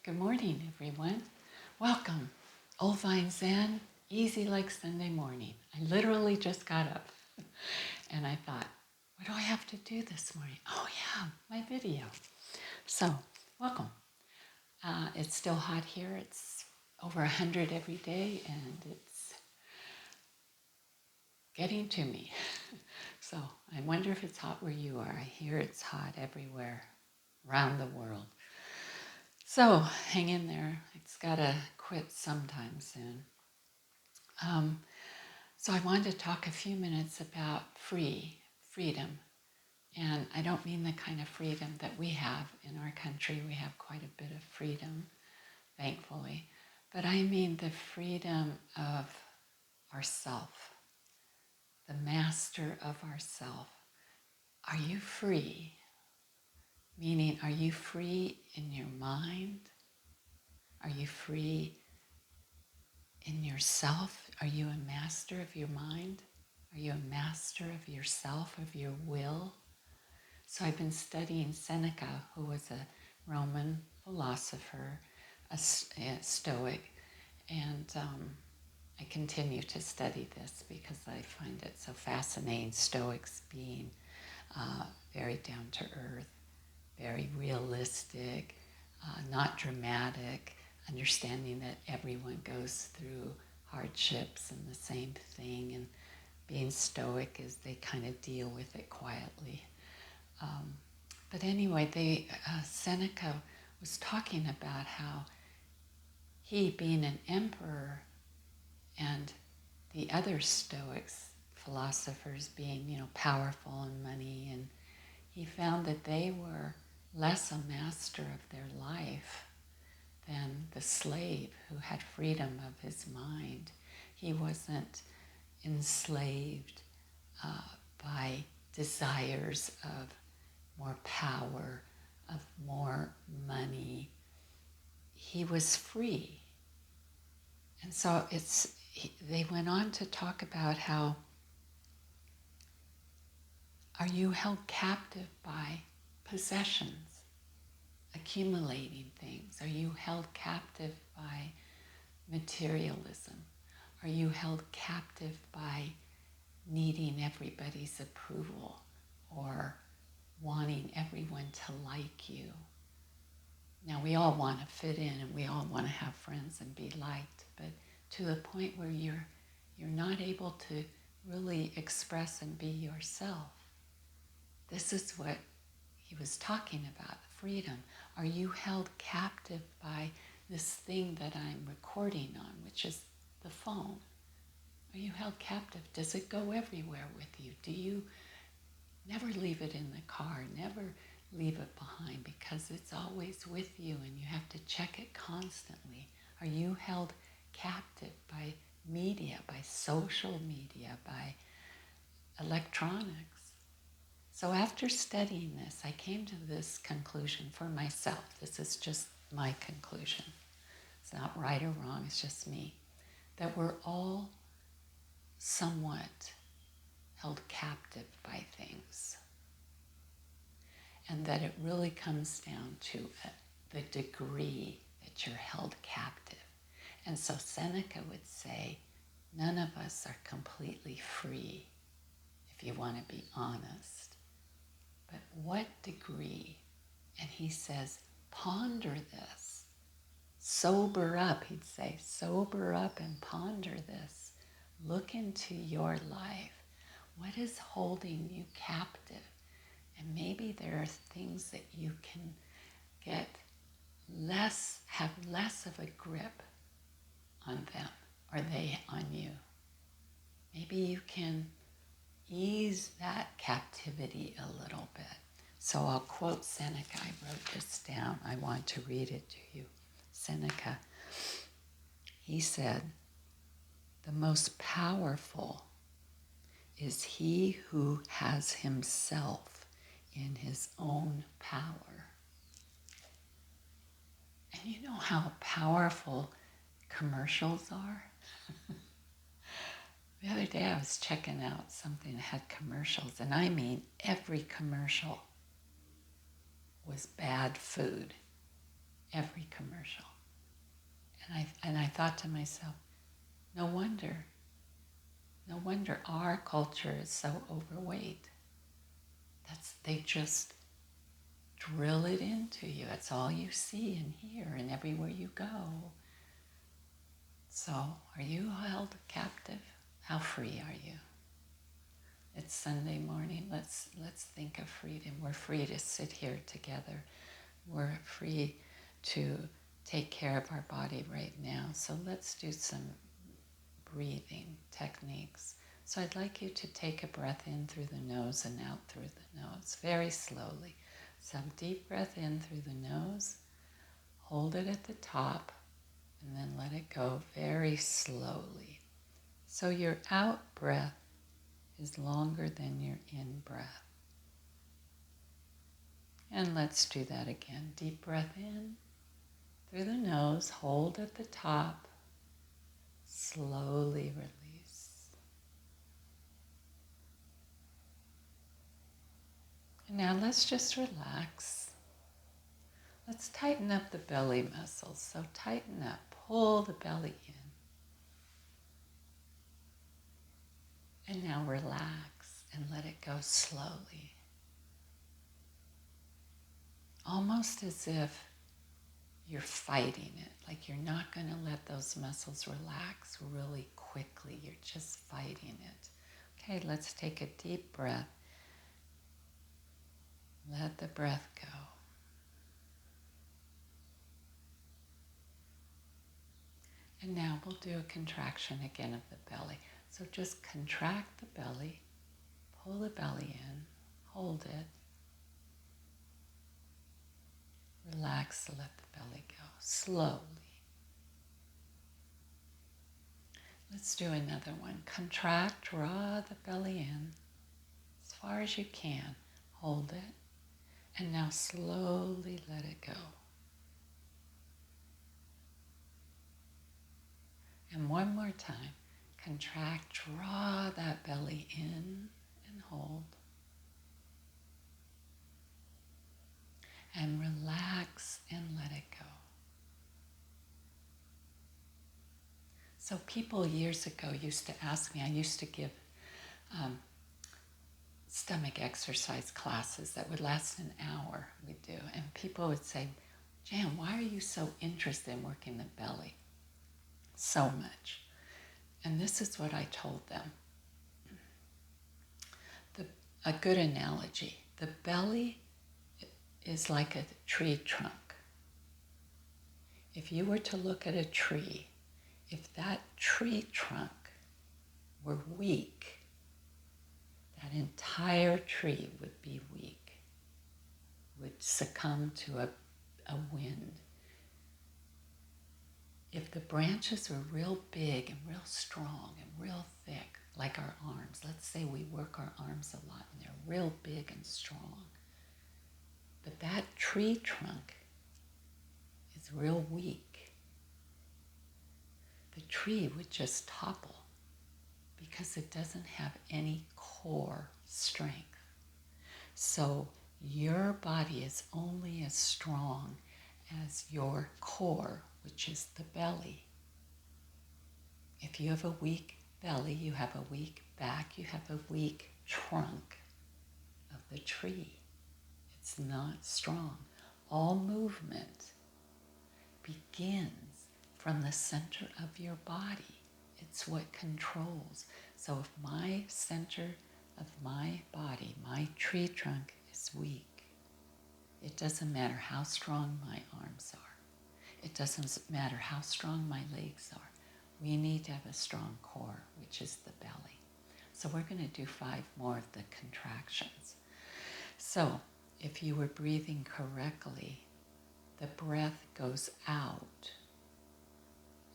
Good morning, everyone. Welcome. Old Vine Zen, easy like Sunday morning. I literally just got up and I thought, what do I have to do this morning? Oh, yeah, my video. So, welcome. It's still hot here. It's over 100 every day and it's getting to me. So, I wonder if it's hot where you are. I hear it's hot everywhere around the world. So, hang in there. It's got to quit sometime soon. So I wanted to talk a few minutes about freedom. And I don't mean the kind of freedom that we have in our country. We have quite a bit of freedom, thankfully. But I mean the freedom of ourself, the master of ourself. Are you free? Meaning, are you free in your mind? Are you free in yourself? Are you a master of your mind? Are you a master of yourself, of your will? So I've been studying Seneca, who was a Roman philosopher, a Stoic, and I continue to study this because I find it so fascinating. Stoics being very down to earth, very realistic, not dramatic, understanding that everyone goes through hardships and the same thing, and being Stoic is they kind of deal with it quietly. But anyway, Seneca was talking about how he, being an emperor, and the other Stoics, philosophers, being, powerful and money, and he found that they were less a master of their life than the slave who had freedom of his mind. He wasn't enslaved by desires of more power, of more money. He was free. And so they went on to talk about how, are you held captive by possessions, accumulating things? Are you held captive by materialism? Are you held captive by needing everybody's approval or wanting everyone to like you? Now, we all want to fit in and we all want to have friends and be liked, but to the point where you're not able to really express and be yourself. This is what he was talking about, freedom. Are you held captive by this thing that I'm recording on, which is the phone? Are you held captive? Does it go everywhere with you? Do you never leave it in the car? Never leave it behind because it's always with you and you have to check it constantly. Are you held captive by media, by social media, by electronics? So after studying this, I came to this conclusion for myself. This is just my conclusion. It's not right or wrong, it's just me. That we're all somewhat held captive by things. And that it really comes down to the degree that you're held captive. And so Seneca would say, none of us are completely free, if you want to be honest. But what degree? And he says, ponder this. Sober up, he'd say, sober up and ponder this. Look into your life. What is holding you captive? And maybe there are things that you can have less of a grip on them, or they on you. Maybe you can ease that captivity a little bit. So I'll quote Seneca. I wrote this down. I want to read it to you. Seneca, he said, the most powerful is he who has himself in his own power. And you know how powerful commercials are? The other day I was checking out something that had commercials, and I mean every commercial was bad food. every commercial. And I thought to myself, no wonder our culture is so overweight. They just drill it into you. It's all you see and hear and everywhere you go. So, are you held captive? How free are you? It's Sunday morning. Let's think of freedom. We're free to sit here together. We're free to take care of our body right now. So let's do some breathing techniques. So I'd like you to take a breath in through the nose and out through the nose, very slowly. So deep breath in through the nose, hold it at the top, and then let it go very slowly. So your out breath is longer than your in breath. And let's do that again. Deep breath in through the nose, hold at the top, slowly release. And now let's just relax. Let's tighten up the belly muscles. So tighten up, pull the belly in. And now relax and let it go slowly. Almost as if you're fighting it, like you're not going to let those muscles relax really quickly. You're just fighting it. Okay, let's take a deep breath. Let the breath go. And now we'll do a contraction again of the belly. So just contract the belly, pull the belly in, hold it. Relax, let the belly go slowly. Let's do another one. Contract, draw the belly in as far as you can. Hold it. And now slowly let it go. And one more time. Contract, draw that belly in and hold. And relax and let it go. So people years ago used to ask me, I used to give stomach exercise classes that would last an hour, we'd do. And people would say, Jan, why are you so interested in working the belly so much? And this is what I told them. A good analogy. The belly is like a tree trunk. If you were to look at a tree, if that tree trunk were weak, that entire tree would be weak, would succumb to a wind. If the branches were real big and real strong and real thick, like our arms, let's say we work our arms a lot and they're real big and strong, but that tree trunk is real weak, the tree would just topple because it doesn't have any core strength. So your body is only as strong as your core, which is the belly. If you have a weak belly, you have a weak back, you have a weak trunk of the tree. It's not strong. All movement begins from the center of your body. It's what controls. So if my center of my body, my tree trunk is weak, it doesn't matter how strong my arms are. It doesn't matter how strong my legs are. We need to have a strong core, which is the belly. So we're going to do 5 more of the contractions. So if you were breathing correctly, the breath goes out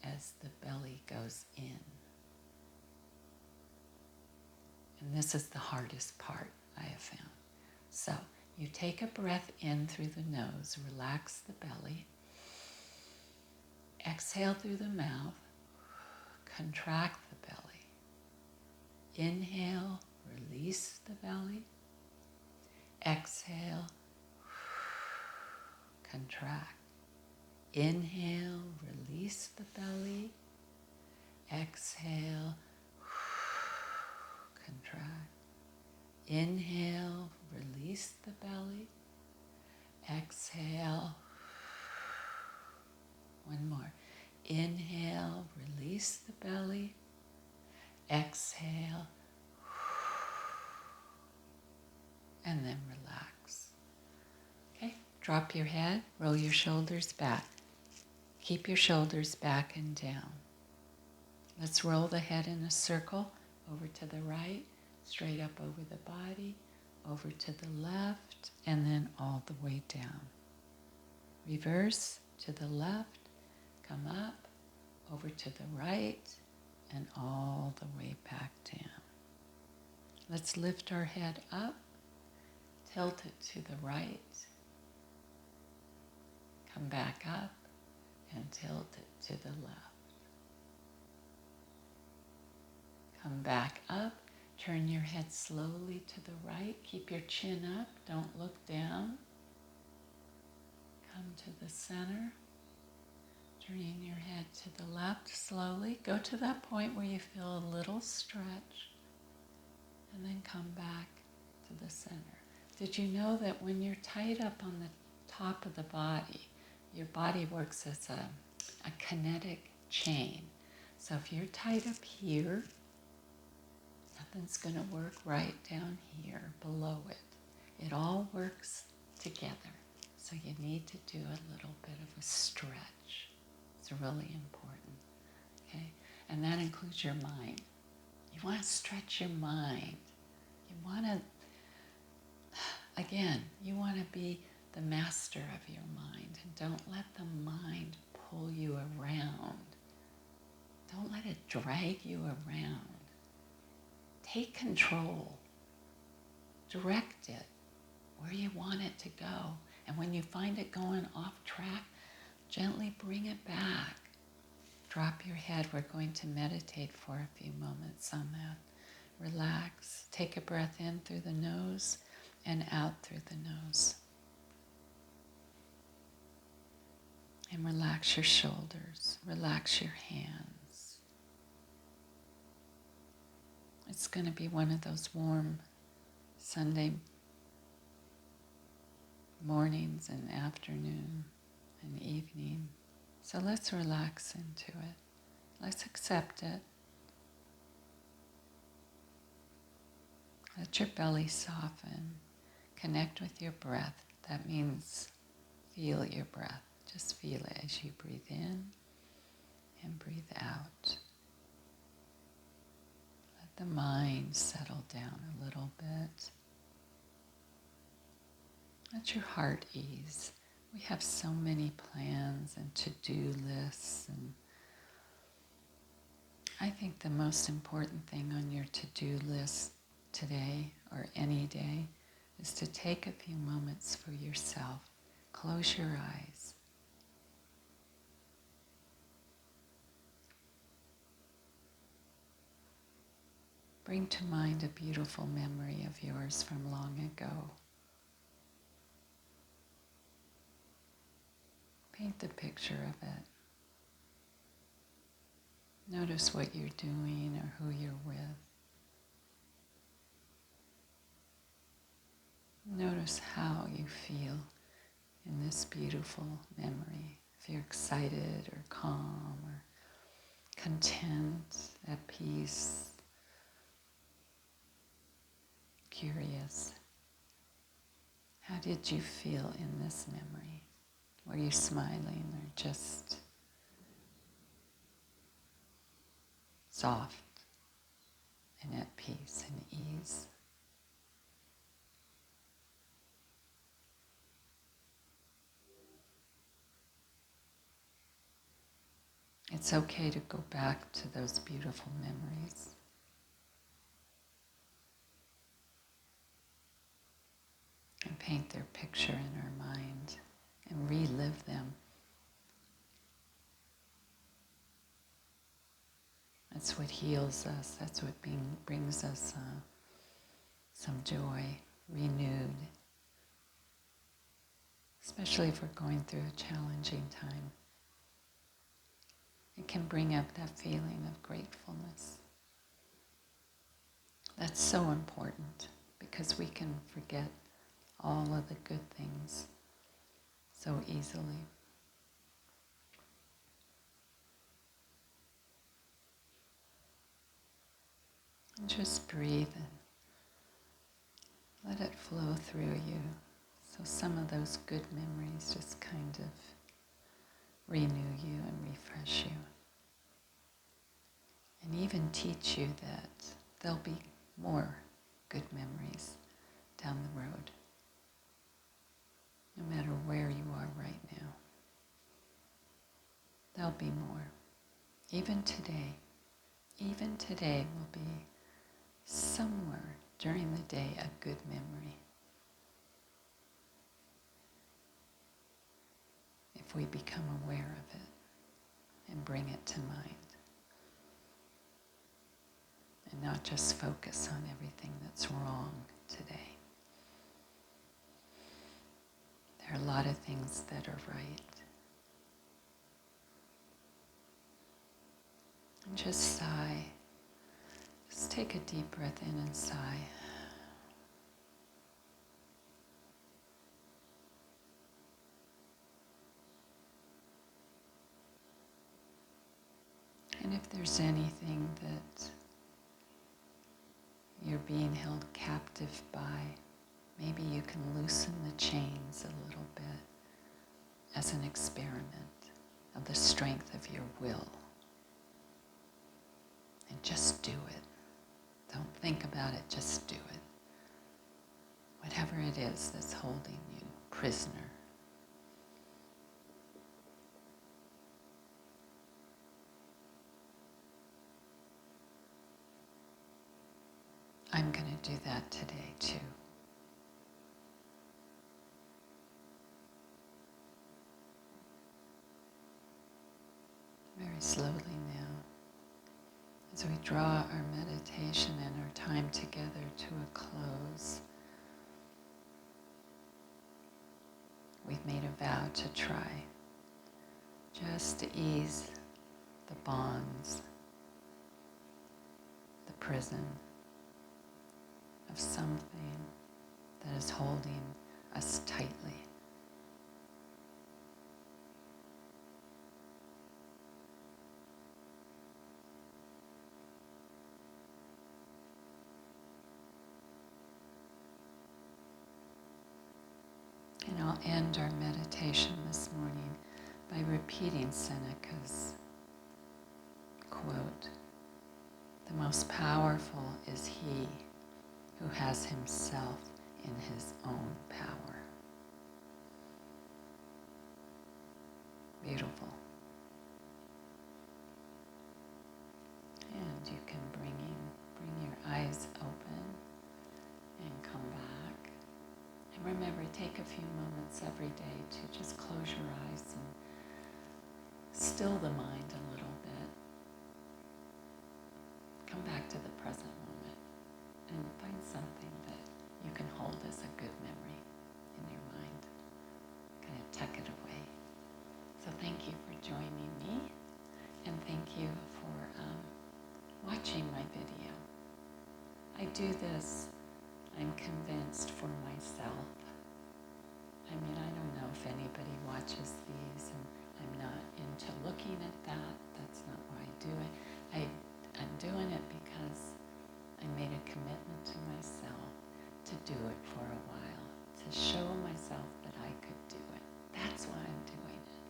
as the belly goes in. And this is the hardest part I have found. So you take a breath in through the nose, relax the belly. Exhale through the mouth, contract the belly. Inhale, release the belly. Exhale, contract. Inhale, release the belly. Exhale, contract. Inhale, release the belly. Exhale. One more. Inhale, release the belly. Exhale. And then relax. Okay, drop your head, roll your shoulders back. Keep your shoulders back and down. Let's roll the head in a circle over to the right, straight up over the body, over to the left, and then all the way down. Reverse to the left, come up, over to the right, and all the way back down. Let's lift our head up, tilt it to the right, come back up, and tilt it to the left. Come back up, turn your head slowly to the right, keep your chin up, don't look down. Come to the center, turning your head to the left slowly. Go to that point where you feel a little stretch, and then come back to the center. Did you know that when you're tied up on the top of the body, your body works as a kinetic chain? So if you're tied up here, nothing's going to work right down here below it. It all works together. So you need to do a little bit of a stretch. It's really important. Okay? And that includes your mind. You want to stretch your mind. You want to, again, you want to be the master of your mind. And don't let the mind pull you around. Don't let it drag you around. Take control. Direct it where you want it to go. And when you find it going off track, gently bring it back. Drop your head. We're going to meditate for a few moments on that. Relax. Take a breath in through the nose and out through the nose. And relax your shoulders. Relax your hands. It's going to be one of those warm Sunday mornings and afternoon and evening. So let's relax into it. Let's accept it. Let your belly soften. Connect with your breath. That means feel your breath. Just feel it as you breathe in and breathe out. Let the mind settle down a little bit. Let your heart ease. We have so many plans and to-do lists, and I think the most important thing on your to-do list today or any day is to take a few moments for yourself. Close your eyes. Bring to mind a beautiful memory of yours from long ago. Paint the picture of it. Notice what you're doing or who you're with. Notice how you feel in this beautiful memory. If you're excited or calm or content, at peace, curious. How did you feel in this memory? Were you smiling or just soft and at peace and ease? It's okay to go back to those beautiful memories. And paint their picture in our mind and relive them. That's what heals us. That's what brings us some joy, renewed. Especially if we're going through a challenging time. can bring up that feeling of gratefulness. That's so important because we can forget all of the good things so easily. And just breathe and let it flow through you. So some of those good memories just kind of renew you and refresh you. And even teach you that there'll be more good memories down the road, no matter where you are right now. There'll be more. Even today will be somewhere during the day a good memory. If we become aware of it and bring it to mind. And not just focus on everything that's wrong today. There are a lot of things that are right. And just sigh. Just take a deep breath in and sigh. And if there's anything that you're being held captive by, maybe you can loosen the chains a little bit as an experiment of the strength of your will. And just do it. Don't think about it, just do it. Whatever it is that's holding you prisoner. I'm going to do that today too. Very slowly now, as we draw our meditation and our time together to a close, we've made a vow to try just to ease the bonds, the prison of something that is holding us tightly. And I'll end our meditation this morning by repeating Seneca's quote, "The most powerful is he who has himself in his own power." Beautiful. And you can bring your eyes open and come back. And remember, take a few moments every day to just close your eyes and still the mind a little bit. Come back to the present moment and find something that you can hold as a good memory in your mind. Kind of tuck it away. So thank you for joining me, and thank you for watching my video. I do this, I'm convinced, for myself. I mean, I don't know if anybody watches these, and I'm not into looking at that. That's not why I do it. I'm doing it because I made a commitment to myself to do it for a while, to show myself that I could do it. That's why I'm doing it.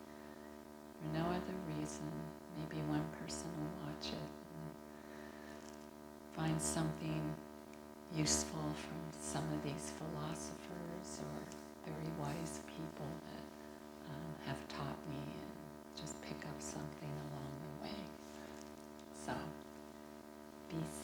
For no other reason. Maybe one person will watch it and find something useful from some of these philosophers or very wise people that have taught me, and just pick up something along the way. So, be safe.